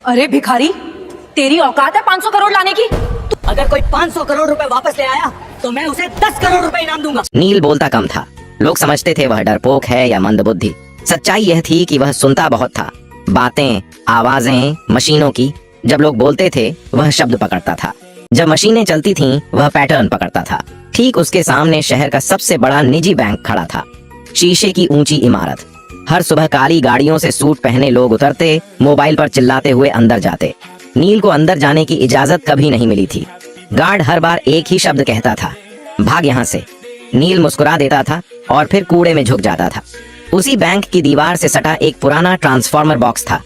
अरे भिखारी, तेरी औकात है 500 करोड़ लाने की? अगर कोई 500 करोड़ रुपए वापस ले आया तो मैं उसे 10 करोड़ रुपए इनाम दूंगा। नील बोलता कम था। लोग समझते थे वह डरपोक है या मंदबुद्धि। सच्चाई यह थी कि वह सुनता बहुत था। बातें, आवाजें मशीनों की। जब लोग बोलते थे वह शब्द पकड़ता था। जब मशीनें चलती थीं वह पैटर्न पकड़ता था। ठीक उसके सामने शहर का सबसे बड़ा निजी बैंक खड़ा था। शीशे की ऊंची इमारत। हर सुबह काली गाड़ियों से सूट पहने लोग उतरते, मोबाइल पर चिल्लाते हुए अंदर जाते। नील को अंदर जाने की इजाजत कभी नहीं मिली थी। गार्ड हर बार एक ही शब्द कहता था, भाग यहाँ से। नील मुस्कुरा देता था और फिर कूड़े में झुक जाता था। उसी बैंक की दीवार से सटा एक पुराना ट्रांसफार्मर बॉक्स था।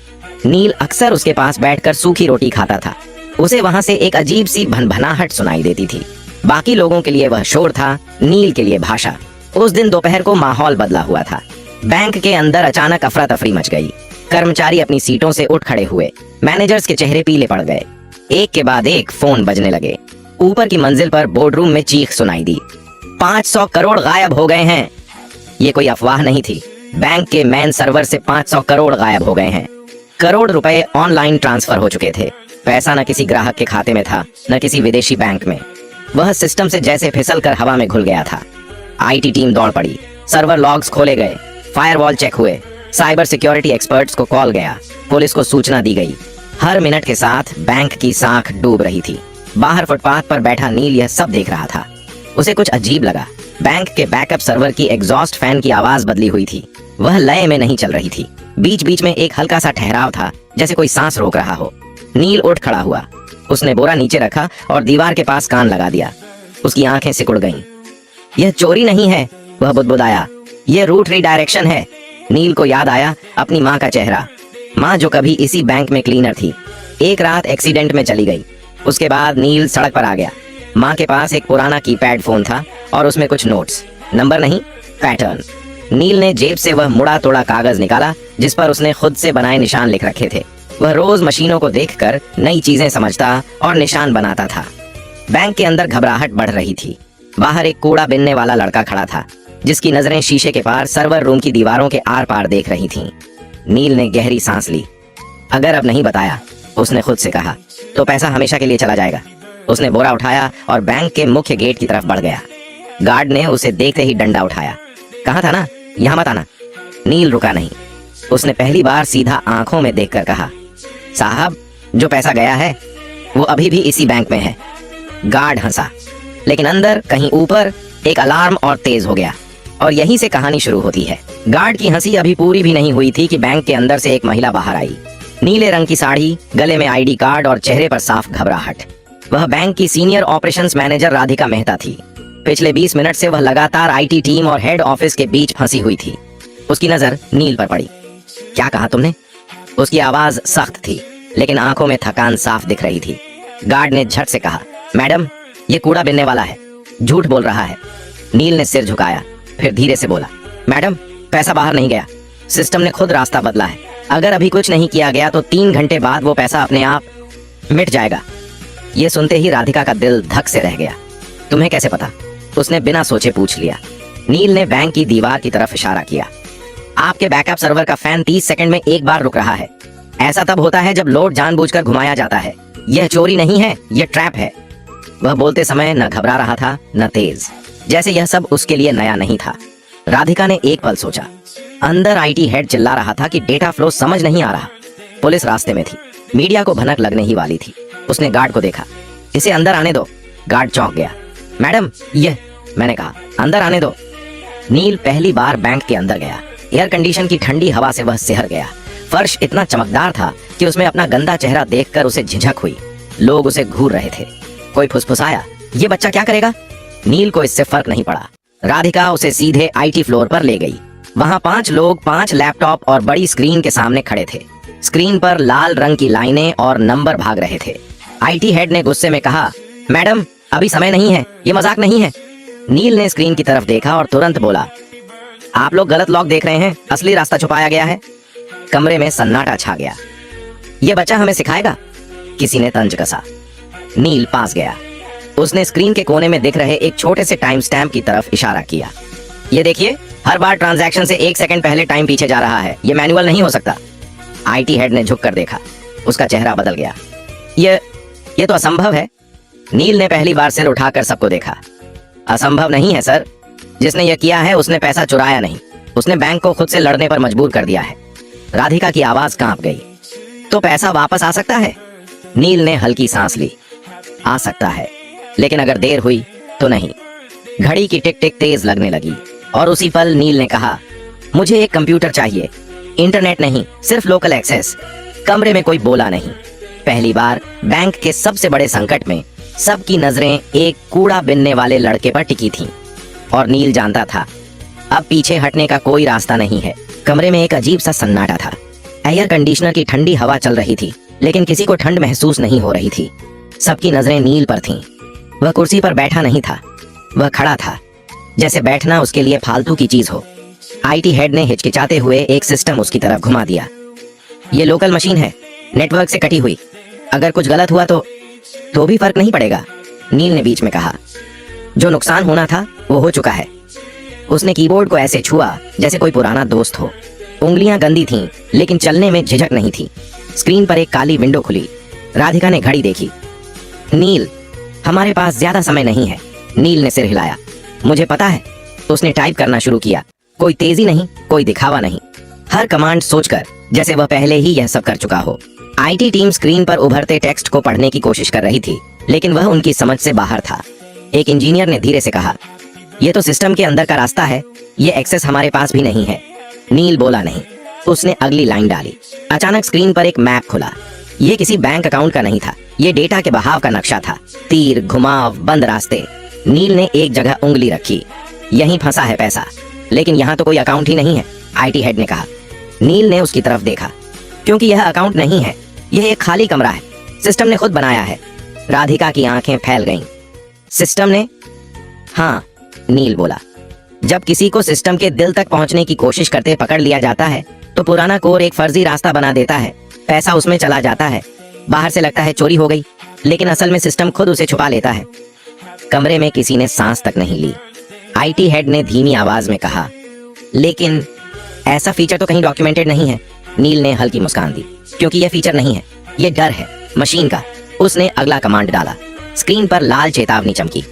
नील अक्सर उसके पास बैठकर सूखी रोटी खाता था। उसे वहां से एक अजीब सी भनभनाहट सुनाई देती थी। बाकी लोगों के लिए वह शोर था, नील के लिए भाषा। उस दिन दोपहर को माहौल बदला हुआ था। बैंक के अंदर अचानक अफरा तफरी मच गई। कर्मचारी अपनी सीटों से उठ खड़े हुए। मैनेजर्स के चेहरे पीले पड़ गए। एक के बाद एक फोन बजने लगे। ऊपर की मंजिल पर बोर्डरूम में चीख सुनाई दी, 500 करोड़ गायब हो गए हैं। ये कोई अफवाह नहीं थी। बैंक के मेन सर्वर से 500 करोड़ गायब हो गए हैं। करोड़ रुपए ऑनलाइन ट्रांसफर हो चुके थे। पैसा न किसी ग्राहक के खाते में था, न किसी विदेशी बैंक में। वह सिस्टम से जैसे फिसलकर हवा में घुल गया था। आईटी टीम दौड़ पड़ी। सर्वर लॉग्स खोले गए, फायरवॉल चेक हुए, साइबर सिक्योरिटी एक्सपर्ट्स को कॉल गया, पुलिस को सूचना दी गई। हर मिनट के साथ बैंक की साख डूब रही थी। बाहर फुटपाथ पर बैठा नील यह सब देख रहा था। उसे कुछ अजीब लगा। बैंक के बैकअप सर्वर की एग्जॉस्ट फैन की आवाज बदली हुई थी। वह लय में नहीं चल रही थी। बीच बीच में एक हल्का सा ठहराव था, जैसे कोई सांस रोक रहा हो। नील उठ खड़ा हुआ। उसने बोरा नीचे रखा और दीवार के पास कान लगा दिया। उसकी आंखें सिकुड़ गईं। यह चोरी नहीं है, वह बुदबुदाया। यह रूट रीडायरेक्शन है। नील को याद आया अपनी माँ का चेहरा। माँ जो कभी इसी बैंक में क्लीनर थी, एक रात एक्सीडेंट में चली गई। उसके बाद नील सड़क पर आ गया। माँ के पास एक पुराना कीपैड फोन था और उसमें कुछ नोट्स, नंबर नहीं, पैटर्न। नील ने जेब से वह मुड़ा तोड़ा कागज निकाला जिस पर उसने खुद से बनाए निशान लिख रखे थे। वह रोज मशीनों को देखकर नई चीजें समझता और निशान बनाता था। बैंक के अंदर घबराहट बढ़ रही थी। बाहर एक कूड़ा बिनने वाला लड़का खड़ा था, जिसकी नजरें शीशे के पार सर्वर रूम की दीवारों के आर पार देख रही थीं। नील ने गहरी सांस ली। अगर अब नहीं बताया, उसने खुद से कहा, तो पैसा हमेशा के लिए चला जाएगा। उसने बोरा उठाया और बैंक के मुख्य गेट की तरफ बढ़ गया। गार्ड ने उसे देखते ही डंडा उठाया। कहा था ना, यहाँ मत आना। नील रुका नहीं। उसने पहली बार सीधा आंखों में देखकर कहा, साहब, जो पैसा गया है वो अभी भी इसी बैंक में है। गार्ड हंसा, लेकिन अंदर कहीं ऊपर एक अलार्म और तेज हो गया। और यहीं से कहानी शुरू होती है। गार्ड की हंसी अभी पूरी भी नहीं हुई थी कि बैंक के अंदर से एक महिला बाहर आई। नीले रंग की साड़ी, गले में आईडी कार्ड और चेहरे पर साफ घबराहट। वह बैंक की senior operations manager Radhika Mehta थी। पिछले 20 मिनट से वह लगातार आईटी टीम और हेड ऑफिस के बीच फंसी हुई थी। उसकी नजर नील पर पड़ी। क्या कहा तुमने? उसकी आवाज सख्त थी, लेकिन आंखों में थकान साफ दिख रही थी। गार्ड ने झट से कहा, मैडम, ये कूड़ा बिनने वाला है, झूठ बोल रहा है। नील ने सिर झुकाया, फिर धीरे से बोला, मैडम, पैसा बाहर नहीं गया। सिस्टम ने खुद रास्ता बदला है। अगर अभी कुछ नहीं किया गया तो 3 घंटे बाद वो पैसा अपने आप मिट जाएगा। ये सुनते ही राधिका का दिल धक से रह गया। तुम्हें कैसे पता? उसने बिना सोचे पूछ लिया। नील ने बैंक की दीवार की तरफ इशारा किया। आपके बैकअप सर्वर का फैन 30 सेकंड में एक बार रुक रहा है। ऐसा तब होता है जब लोड जानबूझकर घुमाया जाता है। यह चोरी नहीं है, यह ट्रैप है। वह बोलते समय न घबरा रहा था न तेज, जैसे यह सब उसके लिए नया नहीं था। राधिका ने एक पल सोचा। अंदर आईटी हेड चिल्ला रहा था कि डेटा फ्लो समझ नहीं आ रहा। पुलिस रास्ते में थी। मीडिया को भनक लगने ही वाली थी। उसने गार्ड को देखा। इसे अंदर आने दो। गार्ड चौंक गया। मैडम, यह, मैंने कहा, अंदर आने दो। नील पहली बार बैंक के अंदर गया। एयर कंडीशन की ठंडी हवा से वह सिहर गया। फर्श इतना चमकदार था कि उसमें अपना गंदा चेहरा देखकर उसे झिझक हुई। लोग उसे घूर रहे थे। कोई फुसफुसाया, ये बच्चा क्या करेगा? नील को इससे फर्क नहीं पड़ा। राधिका उसे सीधे आईटी फ्लोर पर ले गई। वहां 5 लोग 5 लैपटॉप और बड़ी स्क्रीन के सामने खड़े थे। स्क्रीन पर लाल रंग की लाइनें और नंबर भाग रहे थे। आईटी हेड ने गुस्से में कहा, मैडम, अभी समय नहीं है, ये मजाक नहीं है। नील ने स्क्रीन की तरफ देखा और तुरंत बोला, आप लोग गलत लॉक देख रहे हैं, असली रास्ता छुपाया गया है। कमरे में सन्नाटा छा गया। ये बच्चा हमें सिखाएगा, किसी ने तंज कसा। नील पास गया। उसने स्क्रीन के कोने में दिख रहे एक छोटे से टाइम स्टैम्प की तरफ इशारा किया। ये देखिए, हर बार ट्रांजैक्शन से 1 सेकंड पहले टाइम पीछे जा रहा है। ये मैनुअल नहीं हो सकता। आईटी हेड ने झुक कर देखा। उसका चेहरा बदल गया। ये तो असंभव है। नील ने पहली बार सिर उठाकर सबको देखा। असंभव नहीं है सर, जिसने यह किया है उसने पैसा चुराया नहीं, उसने बैंक को खुद से लड़ने पर मजबूर कर दिया है। राधिका की आवाज कांप गई। तो पैसा वापस आ सकता है? नील ने हल्की सांस ली। आ सकता है, लेकिन अगर देर हुई तो नहीं। घड़ी की टिक टिक तेज लगने लगी और उसी पल नील ने कहा, मुझे एक कंप्यूटर चाहिए, इंटरनेट नहीं, सिर्फ लोकल एक्सेस। कमरे में कोई बोला नहीं। पहली बार बैंक के सबसे बड़े संकट में सबकी नजरें एक कूड़ा बिनने वाले लड़के पर टिकी थीं और नील जानता था अब पीछे हटने का कोई रास्ता नहीं है। कमरे में एक अजीब सा सन्नाटा था। एयर कंडीशनर की ठंडी हवा चल रही थी, लेकिन किसी को ठंड महसूस नहीं हो रही थी। सबकी नजरें नील पर थीं। वह कुर्सी पर बैठा नहीं था, वह खड़ा था, जैसे बैठना उसके लिए फालतू की चीज हो। आईटी हेड ने हिचकिचाते हुए एक सिस्टम उसकी तरफ घुमा दिया। ये लोकल मशीन है, नेटवर्क से कटी हुई। अगर कुछ गलत हुआ तो भी फर्क नहीं पड़ेगा, नील ने बीच में कहा। जो नुकसान होना था वो हो चुका है। उसने कीबोर्ड को ऐसे छुआ जैसे कोई पुराना दोस्त हो। उंगलियां गंदी थीं, लेकिन चलने में झिझक नहीं थी। स्क्रीन पर एक काली विंडो खुली। राधिका ने घड़ी देखी। नील, हमारे पास ज्यादा समय नहीं है। नील ने सिर हिलाया। मुझे पता है। उसने टाइप करना शुरू किया। कोई तेजी नहीं, कोई दिखावा नहीं, हर कमांड सोचकर, जैसे वह पहले ही यह सब कर चुका हो। आईटी टीम स्क्रीन पर उभरते टेक्स्ट को पढ़ने की कोशिश कर रही थी, लेकिन वह उनकी समझ से बाहर था। एक इंजीनियर ने धीरे से कहा, यह तो सिस्टम के अंदर का रास्ता है, ये एक्सेस हमारे पास भी नहीं है। नील बोला नहीं। उसने अगली लाइन डाली। अचानक स्क्रीन पर एक मैप खुला। यह किसी बैंक अकाउंट का नहीं था, यह डेटा के बहाव का नक्शा था। तीर, घुमाव, बंद रास्ते। नील ने एक जगह उंगली रखी। यहीं फंसा है पैसा, लेकिन यहाँ तो कोई अकाउंट ही नहीं है, आईटी हेड ने कहा। नील ने उसकी तरफ देखा। क्योंकि यह अकाउंट नहीं है, यह एक खाली कमरा है, सिस्टम ने खुद बनाया है। राधिका की आंखें फैल गईं। सिस्टम ने? हाँ, नील बोला। जब किसी को सिस्टम के दिल तक पहुंचने की कोशिश करते पकड़ लिया जाता है तो पुराना कोर एक फर्जी रास्ता बना देता है। पैसा उसमें चला जाता है। बाहर से लगता है चोरी हो गई, लेकिन असल में सिस्टम खुद उसे छुपा लेता है। कमरे में किसी ने सांस तक नहीं ली। आईटी हेड ने धीमी आवाज में कहा, लेकिन ऐसा फीचर तो कहीं डॉक्यूमेंटेड नहीं है। नील ने हल्की मुस्कान दी। क्योंकि यह फीचर नहीं है, यह डर है मशीन का। उसने अगला कमांड डाला। स्क्रीन पर लाल चेतावनी चमकी।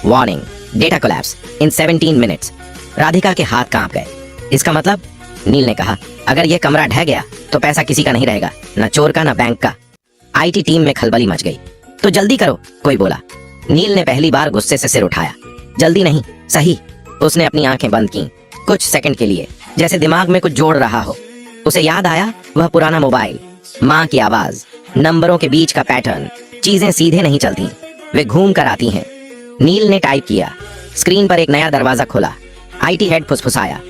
वार्निंग, डेटा कोलैप्स इन 17 मिनट्स। राधिका के हाथ कांप गए। इसका मतलब? नील ने कहा, अगर यह कमरा ढह गया तो पैसा किसी का नहीं रहेगा, न चोर का न बैंक का। आईटी टीम में खलबली मच गई। तो जल्दी करो, कोई बोला। नील ने पहली बार गुस्से से सिर उठाया। जल्दी नहीं, सही। उसने अपनी आंखें बंद की कुछ सेकंड के लिए, जैसे दिमाग में कुछ जोड़ रहा हो। उसे याद आया वह पुराना मोबाइल, माँ की आवाज, नंबरों के बीच का पैटर्न। चीजें सीधे नहीं चलती, वे घूम कर आती हैं। नील ने टाइप किया। स्क्रीन पर एक नया दरवाजा खुला। आईटी हेड फुसफुसाया,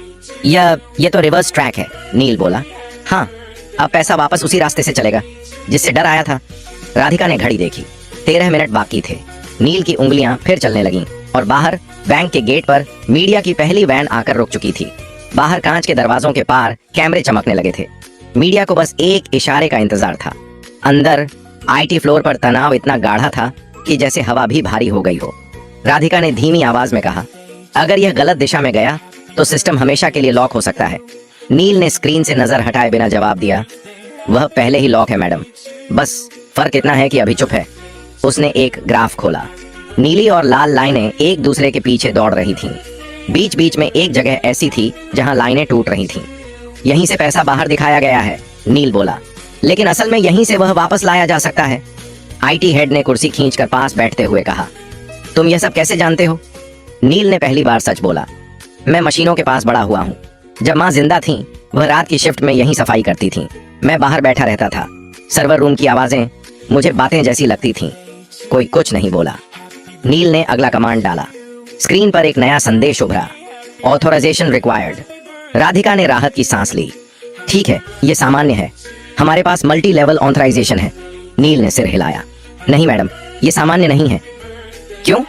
यह तो रिवर्स ट्रैक है। नील बोला, हाँ, अब पैसा वापस उसी रास्ते से चलेगा जिससे डर आया था। राधिका ने घड़ी देखी। 13 मिनट बाकी थे। नील की उंगलियां फिर चलने लगीं और बाहर बैंक के गेट पर मीडिया की पहली वैन आकर रुक चुकी थी। बाहर कांच के दरवाजों के पार कैमरे चमकने लगे थे। मीडिया को बस एक इशारे का इंतजार था। अंदर आईटी फ्लोर पर तनाव इतना गाढ़ा था कि जैसे हवा भी भारी हो गई हो। राधिका ने धीमी आवाज में कहा, अगर यह गलत दिशा में गया तो सिस्टम हमेशा के लिए लॉक हो सकता है। नील ने स्क्रीन से नजर हटाए बिना जवाब दिया, वह पहले ही लॉक है मैडम, बस फर्क इतना है कि अभी चुप है। उसने एक ग्राफ खोला। नीली और लाल लाइनें एक दूसरे के पीछे दौड़ रही थीं। बीच बीच में एक जगह ऐसी थी जहां लाइनें टूट रही थीं। यहीं से पैसा बाहर दिखाया गया है, नील बोला, लेकिन असल में यहीं से वह वापस लाया जा सकता है। आईटी हेड ने कुर्सी खींचकर पास बैठते हुए कहा, तुम यह सब कैसे जानते हो? नील ने पहली बार सच बोला, मैं मशीनों के पास बड़ा हुआ हूँ। जब माँ जिंदा थीं, वह रात की शिफ्ट में यहीं सफाई करती थीं। मैं बाहर बैठा रहता था। सर्वर रूम की आवाजें मुझे बातें जैसी लगती थीं। कोई कुछ नहीं बोला। नील ने अगला कमांड डाला। स्क्रीन पर एक नया संदेश उभरा, ऑथोराइजेशन रिक्वायर्ड। राधिका ने राहत की सांस ली। ठीक है, यह सामान्य है, हमारे पास मल्टी लेवल ऑथराइजेशन है। नील ने सिर हिलाया। नहीं मैडम, यह सामान्य नहीं है। क्यों?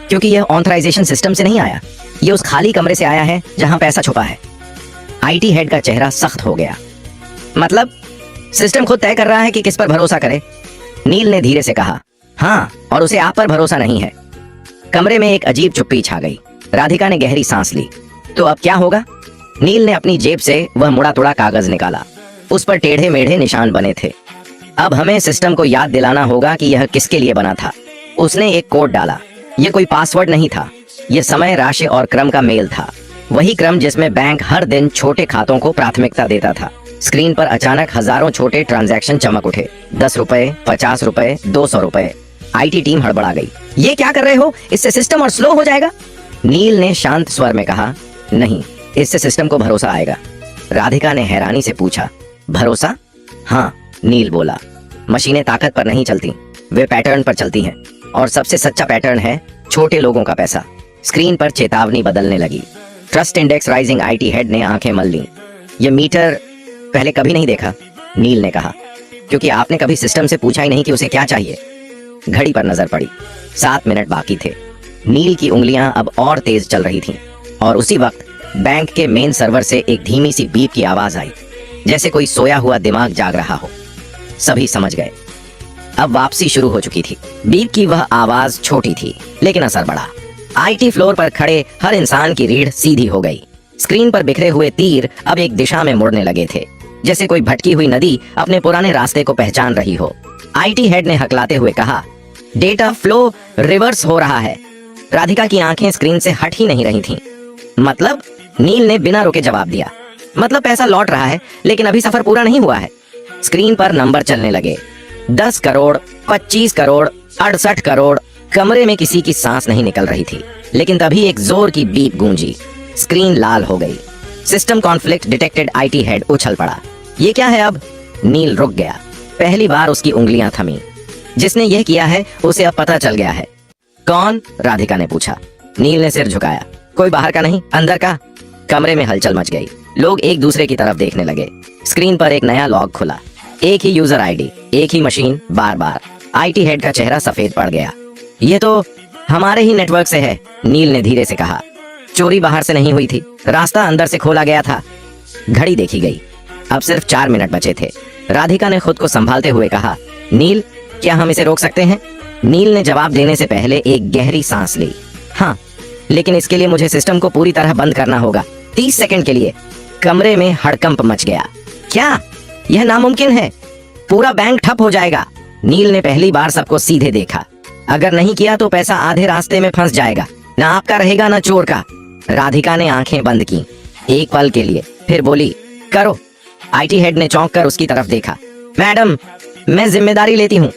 क्योंकि यह ऑथराइजेशन सिस्टम से नहीं आया, यह उस खाली कमरे से आया है जहां पैसा छुपा है। आईटी हेड का चेहरा सख्त हो गया। मतलब सिस्टम खुद तय कर रहा है कि किस पर भरोसा करे? नील ने धीरे से कहा, हाँ, और उसे आप पर भरोसा नहीं है। कमरे में एक अजीब चुप्पी छा गई। राधिका ने गहरी सांस ली। तो अब क्या होगा? नील ने अपनी जेब से वह मुड़ा तुड़ा कागज निकाला। उस पर टेढ़े मेढ़े निशान बने थे। अब हमें सिस्टम को याद दिलाना होगा कि यह किसके लिए बना था। उसने एक कोड डाला। यह कोई पासवर्ड नहीं था, यह समय, राशि और क्रम का मेल था। वही क्रम जिसमें बैंक हर दिन छोटे खातों को प्राथमिकता देता था। स्क्रीन पर अचानक हजारों छोटे ट्रांजैक्शन चमक उठे। 10 रुपए, 50 रुपए, 200 रुपए। आईटी टीम हड़बड़ा गई। ये क्या कर रहे हो? इससे सिस्टम और स्लो हो जाएगा। नील ने शांत स्वर में कहा, नहीं, इससे सिस्टम को भरोसा आएगा। राधिका ने हैरानी से पूछा, भरोसा? हाँ, नील बोला, मशीनें ताकत पर नहीं चलती, वे पैटर्न पर चलती हैं। और सबसे सच्चा पैटर्न है छोटे लोगों का पैसा। स्क्रीन पर चेतावनी बदलने लगी। Trust index rising. IT head ने आंखें मल ली। ये मीटर पहले कभी नहीं देखा, नील ने कहा, क्योंकि आपने कभी सिस्टम से पूछा ही नहीं कि उसे क्या चाहिए। घड़ी पर नजर पड़ी। 7 मिनट बाकी थे। नील की उंगलियां अब और तेज चल रही थीं। और उसी वक्त बैंक के मेन सर्वर से एक धीमी सी बीप की आवाज आई, जैसे कोई सोया हुआ दिमाग जाग रहा हो। सभी समझ गए, अब वापसी शुरू हो चुकी थी। बीप की वह आवाज छोटी थी, लेकिन असर बड़ा। आईटी फ्लोर पर खड़े हर इंसान की रीढ़ सीधी हो गई। स्क्रीन पर बिखरे हुए तीर अब एक दिशा में मुड़ने लगे थे, जैसे कोई भटकी हुई नदी अपने पुराने रास्ते को पहचान रही हो। आईटी हेड ने हकलाते हुए कहा, डेटा फ्लो रिवर्स हो रहा है। राधिका की आंखें स्क्रीन से हट ही नहीं रही थीं। मतलब? नील ने बिना रुके जवाब दिया, मतलब पैसा लौट रहा है, लेकिन अभी सफर पूरा नहीं हुआ है। स्क्रीन पर नंबर चलने लगे। 10 करोड़, 25 करोड़, 68 करोड़। कमरे में किसी की सांस नहीं निकल रही थी। लेकिन तभी एक जोर की बीप गूंजी। स्क्रीन लाल हो गई। System conflict detected. IT head उछल पड़ा। ये क्या है अब? नील रुक गया। पहली बार उसकी उंगलियां थमी। जिसने यह किया है उसे अब पता चल गया है। कौन? राधिका ने पूछा। नील ने सिर झुकाया। कोई बाहर का नहीं, अंदर का। कमरे में हलचल मच गई। लोग एक दूसरे की तरफ देखने लगे। स्क्रीन पर एक नया लॉग खुला। एक ही यूजर आईडी, एक ही मशीन, बार बार। आईटी हेड का चेहरा सफेद पड़ गया। ये तो हमारे ही नेटवर्क से है, नील ने धीरे से कहा। चोरी बाहर से नहीं हुई थी, रास्ता अंदर से खोला गया था। घड़ी देखी गई। अब सिर्फ 4 मिनट बचे थे। राधिका ने खुद को संभालते हुए कहा, नील, क्या हम इसे रोक सकते हैं? नील ने जवाब देने से पहले एक गहरी सांस ली। हाँ, लेकिन इसके लिए मुझे सिस्टम को पूरी तरह बंद करना होगा, 30 सेकंड के लिए। कमरे में हड़कंप मच गया। क्या? यह नामुमकिन है। पूरा बैंक ठप हो जाएगा। नील ने पहली बार सबको सीधे देखा। अगर नहीं किया तो पैसा आधे रास्ते में फंस जाएगा, ना आपका रहेगा ना चोर का। राधिका ने आंखें बंद की एक पल के लिए, फिर बोली, करो। आईटी हेड ने चौंक कर उसकी तरफ देखा। मैडम, मैं जिम्मेदारी लेती हूँ।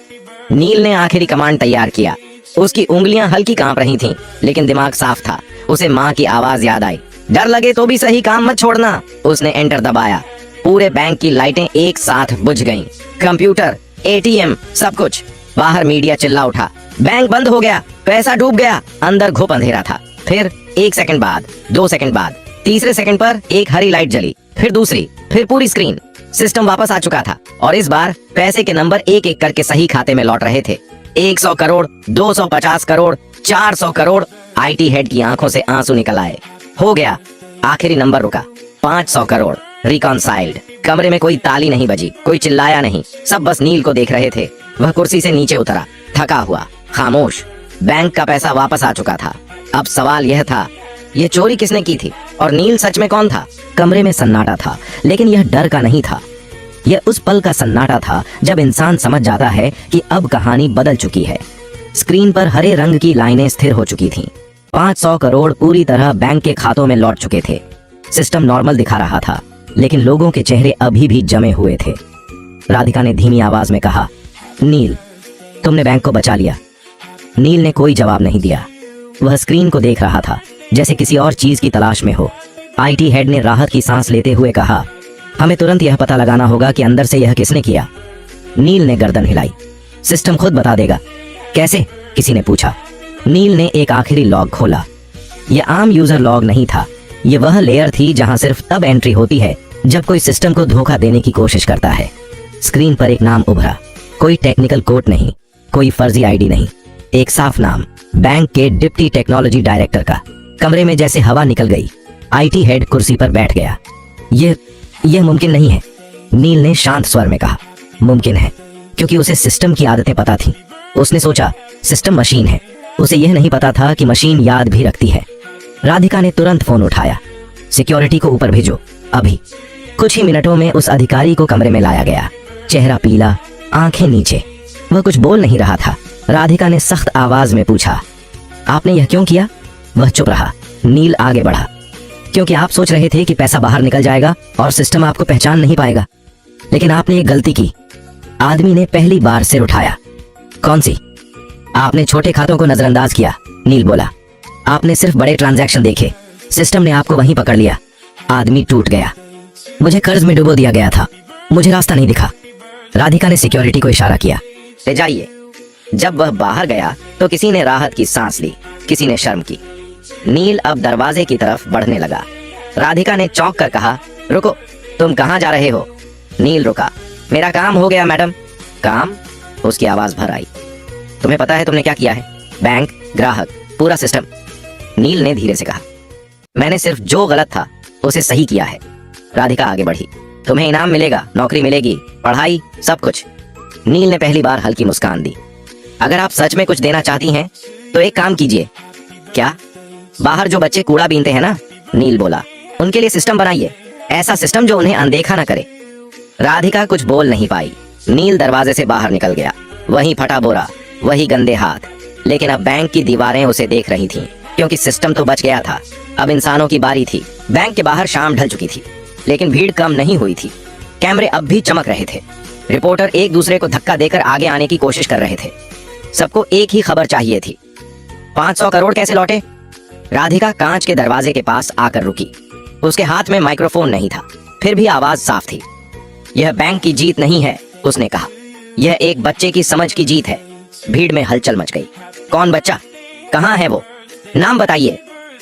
नील ने आखिरी कमांड तैयार किया। उसकी उंगलियां हल्की कांप रही थीं, लेकिन दिमाग साफ था। उसे माँ की आवाज याद आई, डर लगे तो भी सही काम मत छोड़ना। उसने एंटर दबाया। पूरे बैंक की लाइटें एक साथ बुझ गईं। कंप्यूटर, एटीएम, सब कुछ। बाहर मीडिया चिल्ला उठा, बैंक बंद हो गया, पैसा डूब गया। अंदर घुप अंधेरा था। फिर 1 सेकंड बाद, 2 सेकंड बाद, तीसरे सेकंड पर एक हरी लाइट जली, फिर दूसरी, फिर पूरी स्क्रीन। सिस्टम वापस आ चुका था और इस बार पैसे के नंबर एक एक करके सही खाते में लौट रहे थे। 100 करोड़, 250 करोड़, 400 करोड़। आईटी हेड की आंखों से आंसू निकल आए। हो गया। आखिरी नंबर रुका। 500 करोड़। रिकॉन्साइल्ड। कमरे में कोई ताली नहीं बजी, कोई चिल्लाया नहीं। सब बस नील को देख रहे थे। वह कुर्सी से नीचे उतरा, थका हुआ, खामोश। बैंक का पैसा वापस आ चुका था। अब सवाल यह था, यह चोरी किसने की थी और नील सच में कौन था? कमरे में सन्नाटा था, लेकिन यह डर का नहीं था। यह उस पल का सन्नाटा था जब इंसान समझ जाता है कि अब कहानी बदल चुकी है। स्क्रीन पर हरे रंग की लाइनें स्थिर हो चुकी थीं। 500 करोड़ पूरी तरह बैंक के खातों में लौट चुके थे। सिस्टम नॉर्मल दिखा रहा था, लेकिन लोगों के चेहरे अभी भी जमे हुए थे। राधिका ने धीमी आवाज में कहा, नील, तुमने बैंक को बचा लिया। नील ने कोई जवाब नहीं दिया। वह स्क्रीन को देख रहा था, जैसे किसी और चीज की तलाश में हो। आईटी हेड ने राहत की सांस लेते हुए कहा, हमें तुरंत यह पता लगाना होगा कि अंदर से यह किसने किया। नील ने गर्दन हिलाई। सिस्टम खुद बता देगा। कैसे? किसी ने पूछा। नील ने एक आखिरी लॉग खोला। यह आम यूजर लॉग नहीं था। यह वह लेयर थी जहां सिर्फ तब एंट्री होती है जब कोई सिस्टम को धोखा देने की कोशिश करता है। स्क्रीन पर एक नाम उभरा। कोई टेक्निकल कोड नहीं, कोई फर्जी आईडी नहीं, एक साफ नाम, बैंक के डिप्टी टेक्नोलॉजी डायरेक्टर का। कमरे में जैसे हवा निकल गई। आईटी हेड कुर्सी पर बैठ गया। यह मुमकिन नहीं है, नील ने शांत स्वर में कहा। मुमकिन है, क्योंकि उसे सिस्टम की आदतें पता थी। उसने सोचा, सिस्टम मशीन है। उसे यह नहीं पता था कि मशीन याद भी रखती है। राधिका ने तुरंत फोन उठाया। सिक्योरिटी को ऊपर भेजो, अभी। कुछ ही मिनटों में उस अधिकारी को कमरे में लाया गया। चेहरा पीला, आंखें नीचे। वह कुछ बोल नहीं रहा था। राधिका ने सख्त आवाज में पूछा, आपने यह क्यों किया? वह चुप रहा। नील आगे बढ़ा, क्योंकि आप सोच रहे थे कि पैसा बाहर निकल जाएगा और सिस्टम आपको पहचान नहीं पाएगा। लेकिन आपने एक गलती की। आदमी ने पहली बार सिर उठाया। कौन सी? आपने छोटे खातों को नजरअंदाज किया, नील बोला। आपने सिर्फ बड़े ट्रांजैक्शन देखे, सिस्टम ने आपको वहीं पकड़ लिया। आदमी टूट गया। मुझे कर्ज में डुबो दिया गया था, मुझे रास्ता नहीं दिखा। राधिका ने सिक्योरिटी को इशारा किया, ले जाइए। जब वह बाहर गया तो किसी ने राहत की सांस ली, किसी ने शर्म की। नील अब दरवाजे की तरफ बढ़ने लगा। राधिका ने चौंक कर कहा, रुको, तुम कहाँ जा रहे हो? नील रुका। मेरा काम हो गया मैडम। काम? उसकी आवाज भर आई। तुम्हें पता है तुमने क्या किया है? बैंक, ग्राहक, पूरा सिस्टम। नील ने धीरे से कहा, मैंने सिर्फ जो गलत था उसे सही किया है। राधिका आगे बढ़ी। तुम्हें इनाम मिलेगा, नौकरी मिलेगी, पढ़ाई, सब कुछ। नील ने पहली बार हल्की मुस्कान दी। अगर आप सच में कुछ देना चाहती हैं तो एक काम कीजिए। क्या? बाहर जो बच्चे कूड़ा बीनते हैं ना, नील बोला, उनके लिए सिस्टम बनाइए, ऐसा सिस्टम जो उन्हें अनदेखा न करे। राधिका कुछ बोल नहीं पाई। नील दरवाजे से बाहर निकल गया। वही फटा बोरा, वही गंदे हाथ। लेकिन अब बैंक की दीवारें उसे देख रही थीं, क्योंकि सिस्टम तो बच गया था। अब इंसानों की बारी थी। बैंक के बाहर शाम ढल चुकी थी, लेकिन भीड़ कम नहीं हुई थी। कैमरे अब भी चमक रहे थे। रिपोर्टर एक दूसरे को धक्का देकर आगे आने की कोशिश कर रहे थे। सबको एक ही खबर चाहिए थी। 500 करोड़ कैसे लौटे? राधिका कांच के दरवाजे के पास आकर रुकी। उसके हाथ में माइक्रोफोन नहीं था, फिर भी आवाज साफ थी। यह बैंक की जीत नहीं है, उसने कहा, यह एक बच्चे की समझ की जीत है। भीड़ में हलचल मच गई। कौन बच्चा? कहाँ है वो? नाम बताइए।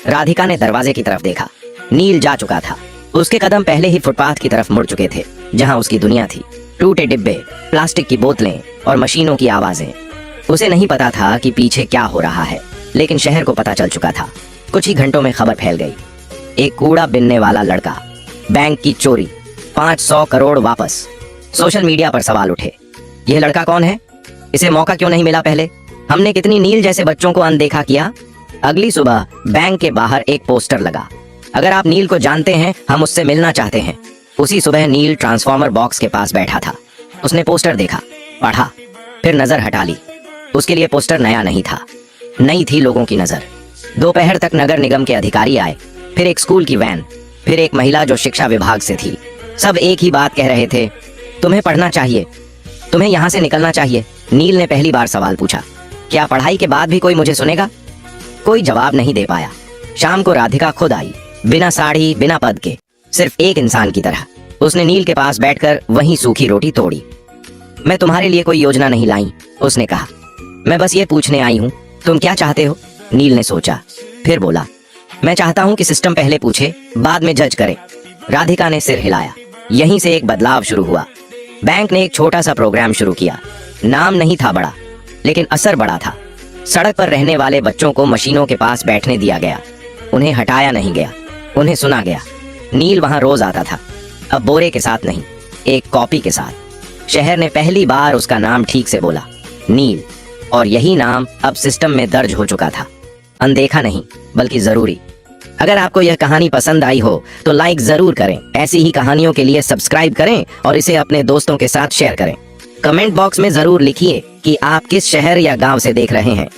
राधिका ने दरवाजे की तरफ देखा। नील जा चुका था। उसके कदम पहले ही फुटपाथ की तरफ मुड़ चुके थे, जहां उसकी दुनिया थी। टूटे डिब्बे, प्लास्टिक की बोतलें और मशीनों की आवाजें। उसे नहीं पता था कि पीछे क्या हो रहा है, लेकिन शहर को पता चल चुका था। कुछ ही घंटों में खबर फैल गई। एक कूड़ा बिनने वाला लड़का, बैंक की चोरी, 500 करोड़ वापस। सोशल मीडिया पर सवाल उठे, यह लड़का कौन है? इसे मौका क्यों नहीं मिला पहले? हमने कितनी नील जैसे बच्चों को अनदेखा किया। अगली सुबह बैंक के बाहर एक पोस्टर लगा, अगर आप नील को जानते हैं, हम उससे मिलना चाहते हैं। उसी सुबह नील ट्रांसफॉर्मर बॉक्स के पास बैठा था। उसने पोस्टर देखा, पढ़ा, फिर नजर हटा ली। उसके लिए पोस्टर नया नहीं था, नई थी लोगों की नजर। दोपहर तक नगर निगम के अधिकारी आए, फिर एक स्कूल की वैन, फिर एक महिला जो शिक्षा विभाग से थी। सब एक ही बात कह रहे थे, तुम्हें पढ़ना चाहिए, तुम्हें यहाँ से निकलना चाहिए। नील ने पहली बार सवाल पूछा, क्या पढ़ाई के बाद भी कोई मुझे सुनेगा? कोई जवाब नहीं दे पाया। शाम को राधिका खुद आई, बिना साड़ी, बिना पद के, सिर्फ एक इंसान की तरह। उसने नील के पास बैठकर वहीं सूखी रोटी तोड़ी। मैं तुम्हारे लिए कोई योजना नहीं लाई, उसने कहा, मैं बस ये पूछने आई हूँ, तुम क्या चाहते हो? नील ने सोचा, फिर बोला, मैं चाहता हूँ कि सिस्टम पहले पूछे, बाद में जज करे। राधिका ने सिर हिलाया। यहीं से एक बदलाव शुरू हुआ। बैंक ने एक छोटा सा प्रोग्राम शुरू किया। नाम नहीं था बड़ा, लेकिन असर बड़ा था। सड़क पर रहने वाले बच्चों को मशीनों के पास बैठने दिया गया। उन्हें हटाया नहीं गया, उन्हें सुना गया। नील वहां रोज आता था, अब बोरे के साथ नहीं, एक कॉपी के साथ। शहर ने पहली बार उसका नाम ठीक से बोला, नील। और यही नाम अब सिस्टम में दर्ज हो चुका था। अनदेखा नहीं, बल्कि जरूरी। अगर आपको यह कहानी पसंद आई हो तो लाइक जरूर करें। ऐसी ही कहानियों के लिए सब्सक्राइब करें और इसे अपने दोस्तों के साथ शेयर करें। कमेंट बॉक्स में जरूर लिखिए कि आप किस शहर या गांव से देख रहे हैं।